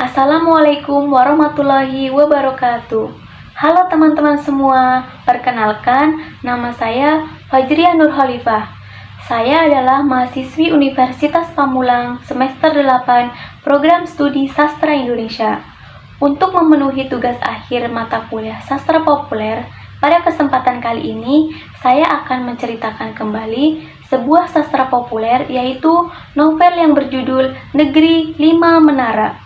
Assalamualaikum warahmatullahi wabarakatuh. Halo teman-teman semua, perkenalkan nama saya Fajria Nur Khalifah. Saya adalah mahasiswi Universitas Pamulang semester 8 Program Studi Sastra Indonesia. Untuk memenuhi tugas akhir mata kuliah Sastra Populer, pada kesempatan kali ini saya akan menceritakan kembali sebuah sastra populer, yaitu novel yang berjudul Negeri Lima Menara.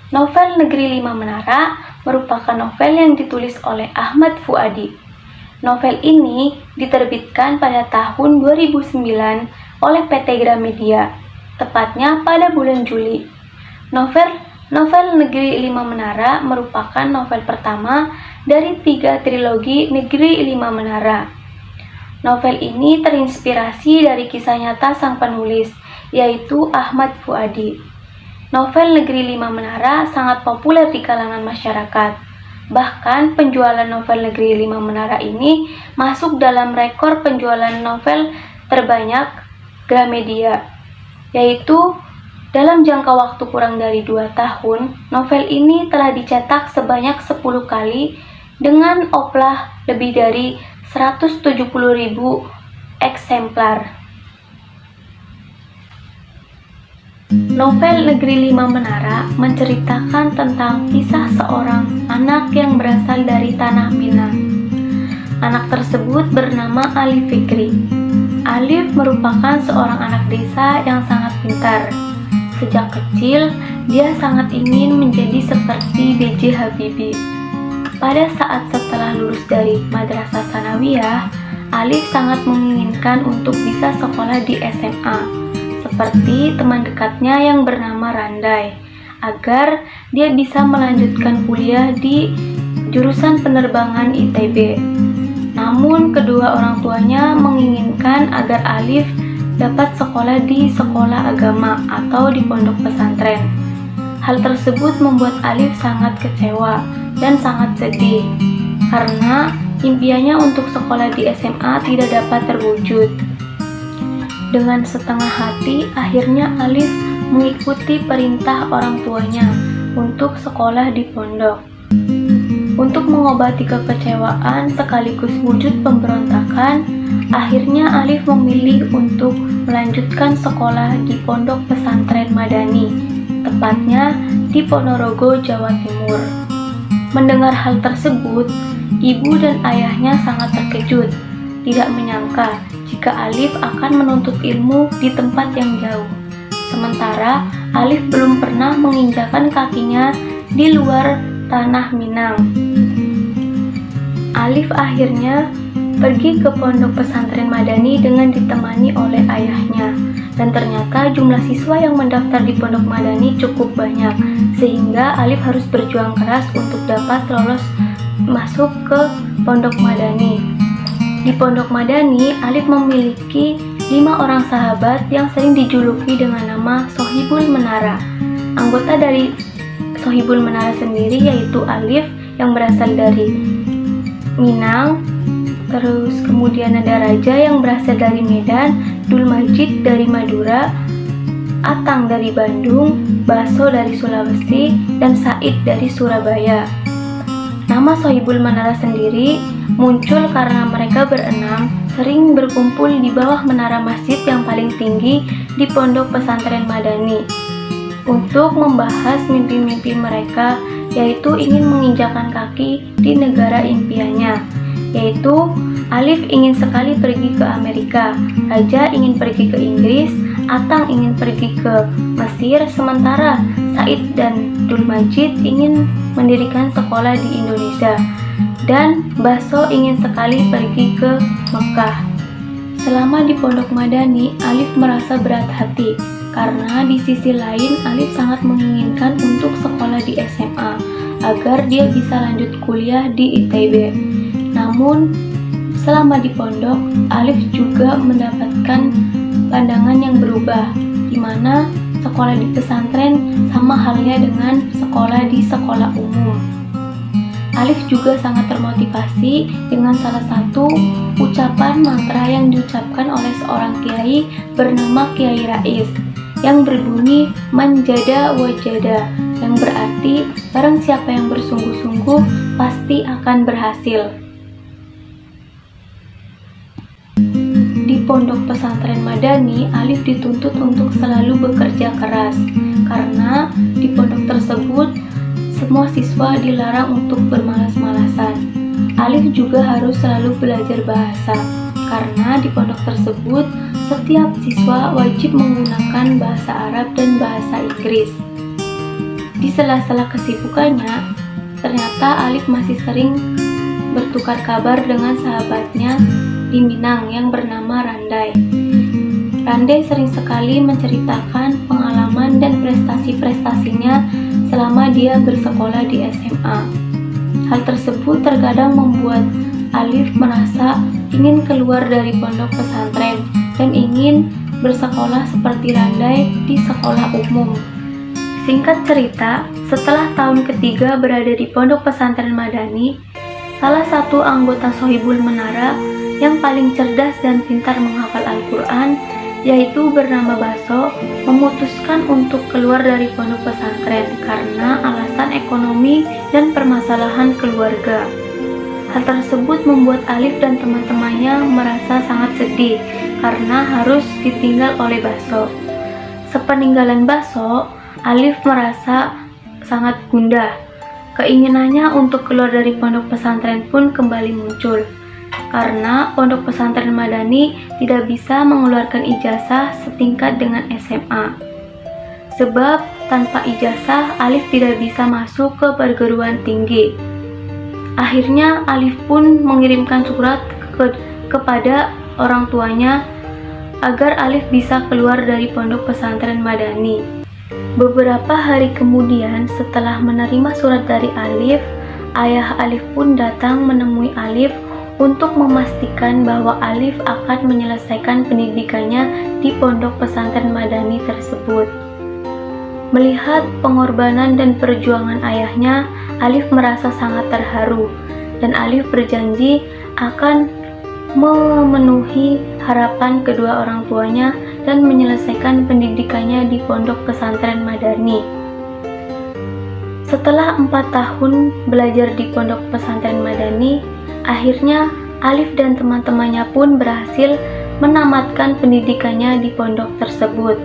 Novel Negeri Lima Menara merupakan novel yang ditulis oleh Ahmad Fuadi. Novel ini diterbitkan pada tahun 2009 oleh PT Gramedia, tepatnya pada bulan Juli. Novel Negeri Lima Menara merupakan novel pertama dari 3 trilogi Negeri Lima Menara. Novel ini terinspirasi dari kisah nyata sang penulis, yaitu Ahmad Fuadi. Novel Negeri Lima Menara sangat populer di kalangan masyarakat. Bahkan penjualan novel Negeri Lima Menara ini masuk dalam rekor penjualan novel terbanyak Gramedia, yaitu dalam jangka waktu kurang dari 2 tahun, novel ini telah dicetak sebanyak 10 kali dengan oplah lebih dari 170.000 eksemplar. Novel Negeri Lima Menara menceritakan tentang kisah seorang anak yang berasal dari tanah Minang. Anak tersebut bernama Alif Fikri. Alif merupakan seorang anak desa yang sangat pintar. Sejak kecil, dia sangat ingin menjadi seperti B.J. Habibie. Pada saat setelah lulus dari Madrasah Sanawiyah, Alif sangat menginginkan untuk bisa sekolah di SMA, seperti teman dekatnya yang bernama Randai, agar dia bisa melanjutkan kuliah di jurusan penerbangan ITB. Namun, kedua orang tuanya menginginkan agar Alif dapat sekolah di sekolah agama atau di pondok pesantren. Hal tersebut membuat Alif sangat kecewa dan sangat sedih, karena impiannya untuk sekolah di SMA tidak dapat terwujud. Dengan setengah hati, akhirnya Alif mengikuti perintah orang tuanya untuk sekolah di pondok. Untuk mengobati kekecewaan sekaligus wujud pemberontakan, akhirnya Alif memilih untuk melanjutkan sekolah di pondok pesantren Madani, tepatnya di Ponorogo, Jawa Timur. Mendengar hal tersebut, ibu dan ayahnya sangat terkejut, tidak menyangka jika Alif akan menuntut ilmu di tempat yang jauh. Sementara Alif belum pernah menginjakan kakinya di luar tanah Minang. Alif akhirnya pergi ke pondok pesantren Madani dengan ditemani oleh ayahnya. Dan ternyata jumlah siswa yang mendaftar di Pondok Madani cukup banyak, sehingga Alif harus berjuang keras untuk dapat lolos masuk ke Pondok Madani. Di Pondok Madani, Alif memiliki 5 orang sahabat yang sering dijuluki dengan nama Sohibul Menara. Anggota dari Sohibul Menara sendiri yaitu Alif yang berasal dari Minang, terus kemudian ada Raja yang berasal dari Medan, Dul Majid dari Madura, Atang dari Bandung, Baso dari Sulawesi, dan Said dari Surabaya. Nama Sohibul Menara sendiri muncul karena mereka berenam sering berkumpul di bawah menara masjid yang paling tinggi di pondok pesantren Madani untuk membahas mimpi-mimpi mereka, yaitu ingin menginjakan kaki di negara impiannya, yaitu Alif ingin sekali pergi ke Amerika, Raja ingin pergi ke Inggris, Atang ingin pergi ke Mesir, sementara Said dan Dul Majid ingin mendirikan sekolah di Indonesia, dan Baso ingin sekali pergi ke Mekah. Selama di Pondok Madani, Alif merasa berat hati, karena di sisi lain Alif sangat menginginkan untuk sekolah di SMA, agar dia bisa lanjut kuliah di ITB. Namun, selama di pondok, Alif juga mendapatkan pandangan yang berubah, di mana sekolah di pesantren sama halnya dengan sekolah di sekolah umum. Alif juga sangat termotivasi dengan salah satu ucapan mantra yang diucapkan oleh seorang kiai bernama Kiai Rais, yang berbunyi manjada wajada, yang berarti barang siapa yang bersungguh-sungguh pasti akan berhasil. Di pondok pesantren Madani, Alif dituntut untuk selalu bekerja keras, karena di pondok tersebut semua siswa dilarang untuk bermalas-malasan. Alif juga harus selalu belajar bahasa, karena di pondok tersebut setiap siswa wajib menggunakan bahasa Arab dan bahasa Inggris. Di sela-sela kesibukannya, ternyata Alif masih sering bertukar kabar dengan sahabatnya di Minang yang bernama Randai. Randai sering sekali menceritakan pengalaman dan prestasi-prestasinya selama dia bersekolah di SMA. Hal tersebut terkadang membuat Alif merasa ingin keluar dari pondok pesantren dan ingin bersekolah seperti Randai di sekolah umum. Singkat cerita, setelah tahun ketiga berada di pondok pesantren Madani, salah satu anggota Sohibul Menara yang paling cerdas dan pintar menghafal Al-Quran, yaitu bernama Baso, memutuskan untuk keluar dari pondok pesantren karena alasan ekonomi dan permasalahan keluarga. Hal tersebut membuat Alif dan teman-temannya merasa sangat sedih karena harus ditinggal oleh Baso. Sepeninggalan Baso, Alif merasa sangat gundah. Keinginannya untuk keluar dari pondok pesantren pun kembali muncul, karena pondok pesantren Madani tidak bisa mengeluarkan ijazah setingkat dengan SMA. Sebab tanpa ijazah, Alif tidak bisa masuk ke perguruan tinggi. Akhirnya Alif pun mengirimkan surat kepada orang tuanya agar Alif bisa keluar dari pondok pesantren Madani. Beberapa hari kemudian, setelah menerima surat dari Alif, ayah Alif pun datang menemui Alif untuk memastikan bahwa Alif akan menyelesaikan pendidikannya di pondok pesantren Madani tersebut. Melihat pengorbanan dan perjuangan ayahnya, Alif merasa sangat terharu, dan Alif berjanji akan memenuhi harapan kedua orang tuanya dan menyelesaikan pendidikannya di pondok pesantren Madani. Setelah 4 tahun belajar di pondok pesantren Madani, akhirnya Alif dan teman-temannya pun berhasil menamatkan pendidikannya di pondok tersebut.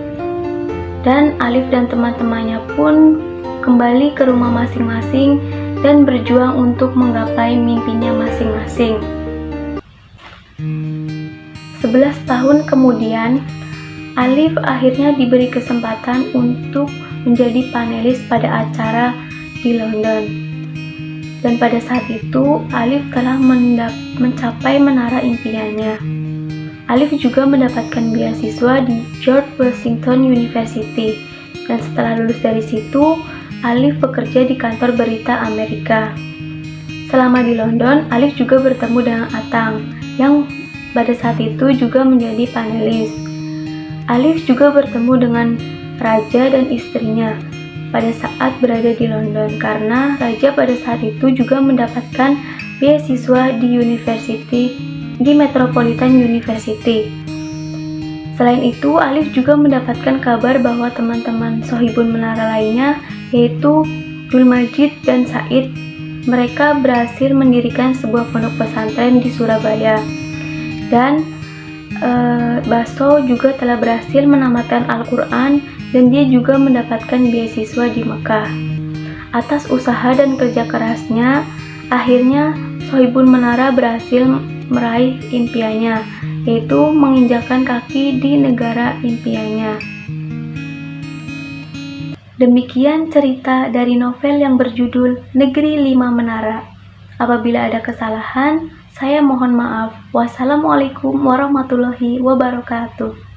Dan Alif dan teman-temannya pun kembali ke rumah masing-masing dan berjuang untuk menggapai mimpinya masing-masing. 11 tahun kemudian, Alif akhirnya diberi kesempatan untuk menjadi panelis pada acara di London. Dan pada saat itu, Alif telah mencapai menara impiannya. Alif juga mendapatkan beasiswa di George Washington University, dan setelah lulus dari situ, Alif bekerja di kantor berita Amerika. Selama di London, Alif juga bertemu dengan Atang, yang pada saat itu juga menjadi panelis. Alif juga bertemu dengan Raja dan istrinya pada saat berada di London, karena Raja pada saat itu juga mendapatkan beasiswa di Metropolitan University. Selain itu, Alif juga mendapatkan kabar bahwa teman-teman Sohibul Menara lainnya, yaitu Dul Majid dan Said, mereka berhasil mendirikan sebuah pondok pesantren di Surabaya. Dan Baso juga telah berhasil menamatkan Al-Quran dan dia juga mendapatkan beasiswa di Mekah. Atas usaha dan kerja kerasnya, akhirnya Sohibul Menara berhasil meraih impiannya, yaitu menginjakan kaki di negara impiannya. Demikian cerita dari novel yang berjudul Negeri 5 Menara. Apabila ada kesalahan, saya mohon maaf. Wassalamualaikum warahmatullahi wabarakatuh.